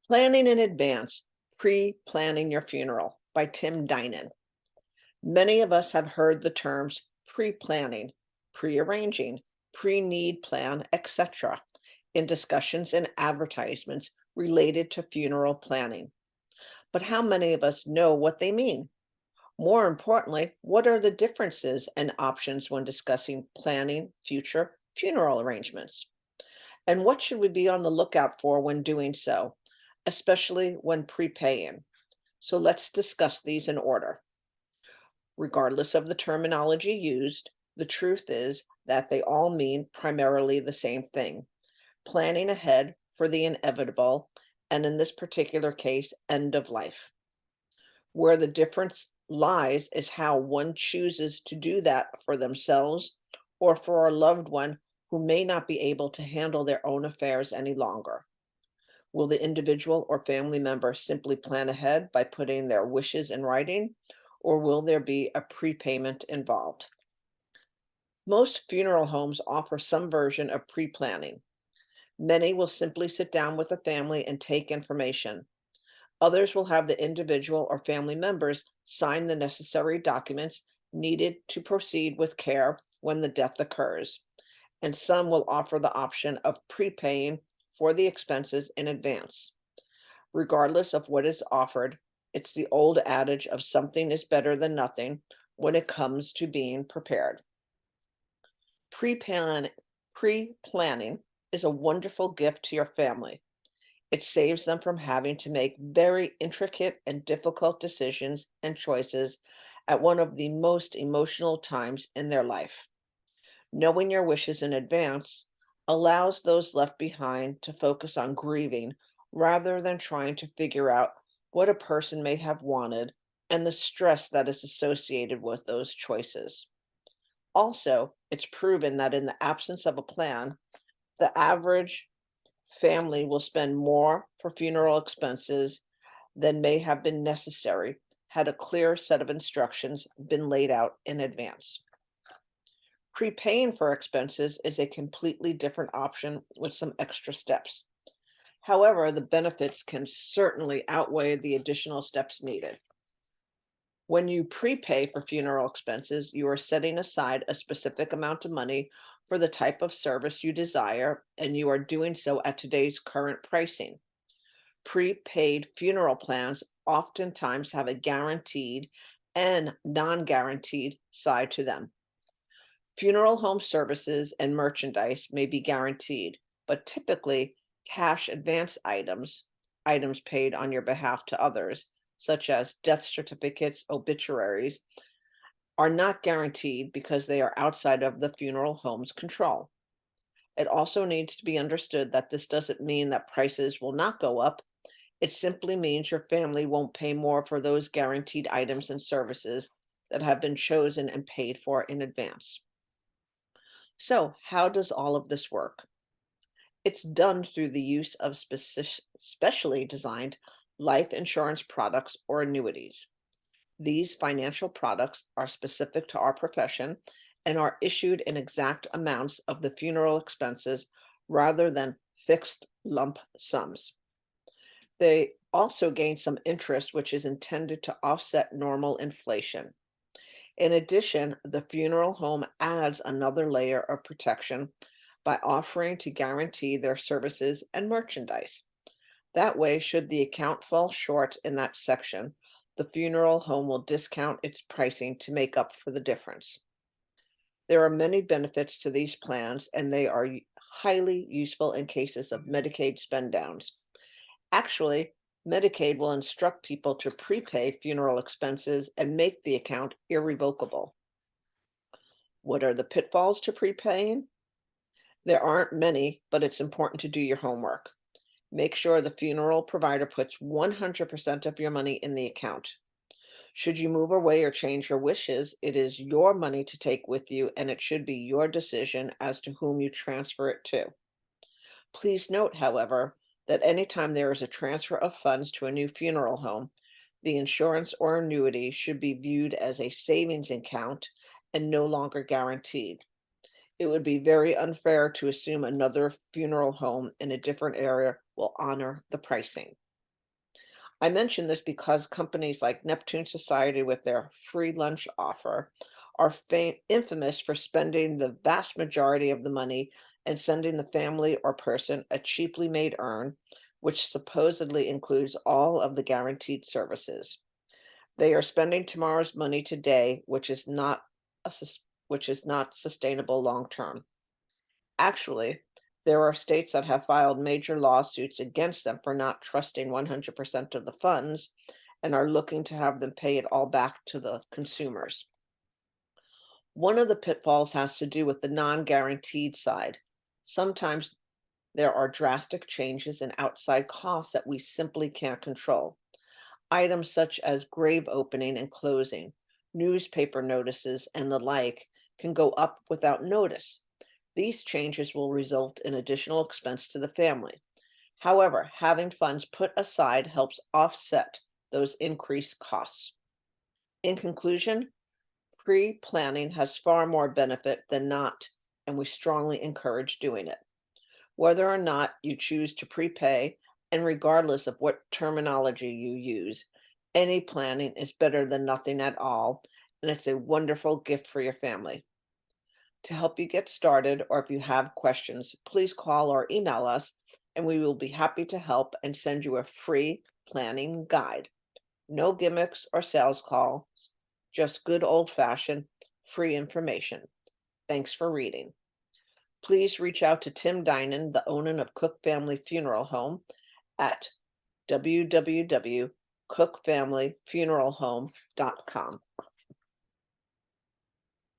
Planning in Advance, Pre-Planning Your Funeral by Tim Dinan. Many of us have heard the terms pre-planning, pre-arranging, pre-need plan, etc. in discussions and advertisements related to funeral planning. But how many of us know what they mean? More importantly, what are the differences and options when discussing planning future funeral arrangements? And what should we be on the lookout for when doing so, especially when prepaying? So let's discuss these in order. Regardless of the terminology used, the truth is that they all mean primarily the same thing: planning ahead for the inevitable, and in this particular case, end of life. Where the difference lies is how one chooses to do that for themselves or for a loved one who may not be able to handle their own affairs any longer. Will the individual or family member simply plan ahead by putting their wishes in writing, or will there be a prepayment involved? Most funeral homes offer some version of pre-planning. Many will simply sit down with the family and take information. Others will have the individual or family members sign the necessary documents needed to proceed with care when the death occurs. And some will offer the option of prepaying for the expenses in advance. Regardless of what is offered, it's the old adage of something is better than nothing when it comes to being prepared. Pre-plan, Pre-planning is a wonderful gift to your family. It saves them from having to make very intricate and difficult decisions and choices at one of the most emotional times in their life. Knowing your wishes in advance allows those left behind to focus on grieving rather than trying to figure out what a person may have wanted and the stress that is associated with those choices. Also, it's proven that in the absence of a plan, the average family will spend more for funeral expenses than may have been necessary had a clear set of instructions been laid out in advance. Prepaying for expenses is a completely different option with some extra steps. However, the benefits can certainly outweigh the additional steps needed. When you prepay for funeral expenses, you are setting aside a specific amount of money for the type of service you desire, and you are doing so at today's current pricing. Prepaid funeral plans oftentimes have a guaranteed and non-guaranteed side to them. Funeral home services and merchandise may be guaranteed, but typically cash advance items paid on your behalf to others, such as death certificates, obituaries, are not guaranteed because they are outside of the funeral home's control. It also needs to be understood that this doesn't mean that prices will not go up. It simply means your family won't pay more for those guaranteed items and services that have been chosen and paid for in advance. So, how does all of this work? It's done through the use of specially designed life insurance products or annuities. These financial products are specific to our profession and are issued in exact amounts of the funeral expenses rather than fixed lump sums. They also gain some interest, which is intended to offset normal inflation. In addition, the funeral home adds another layer of protection by offering to guarantee their services and merchandise. That way, should the account fall short in that section, the funeral home will discount its pricing to make up for the difference. There are many benefits to these plans, and they are highly useful in cases of Medicaid spend downs. Actually, Medicaid will instruct people to prepay funeral expenses and make the account irrevocable. What are the pitfalls to prepaying? There aren't many, but it's important to do your homework. Make sure the funeral provider puts 100% of your money in the account. Should you move away or change your wishes, it is your money to take with you, and it should be your decision as to whom you transfer it to. Please note, however, that anytime there is a transfer of funds to a new funeral home, the insurance or annuity should be viewed as a savings account and no longer guaranteed. It would be very unfair to assume another funeral home in a different area will honor the pricing. I mention this because companies like Neptune Society, with their free lunch offer, are infamous for spending the vast majority of the money and sending the family or person a cheaply made urn, which supposedly includes all of the guaranteed services. They are spending tomorrow's money today, which is not sustainable long term. Actually, there are states that have filed major lawsuits against them for not trusting 100% of the funds and are looking to have them pay it all back to the consumers. One of the pitfalls has to do with the non-guaranteed side. Sometimes there are drastic changes in outside costs that we simply can't control. Items such as grave opening and closing, newspaper notices, and the like can go up without notice. These changes will result in additional expense to the family. However, having funds put aside helps offset those increased costs. In conclusion, pre-planning has far more benefit than not, and we strongly encourage doing it. Whether or not you choose to prepay, and regardless of what terminology you use, any planning is better than nothing at all, and it's a wonderful gift for your family. To help you get started, or if you have questions, please call or email us, and we will be happy to help and send you a free planning guide. No gimmicks or sales calls, just good old-fashioned free information. Thanks for reading. Please reach out to Tim Dinan, the owner of Cook Family Funeral Home, at www.cookfamilyfuneralhome.com.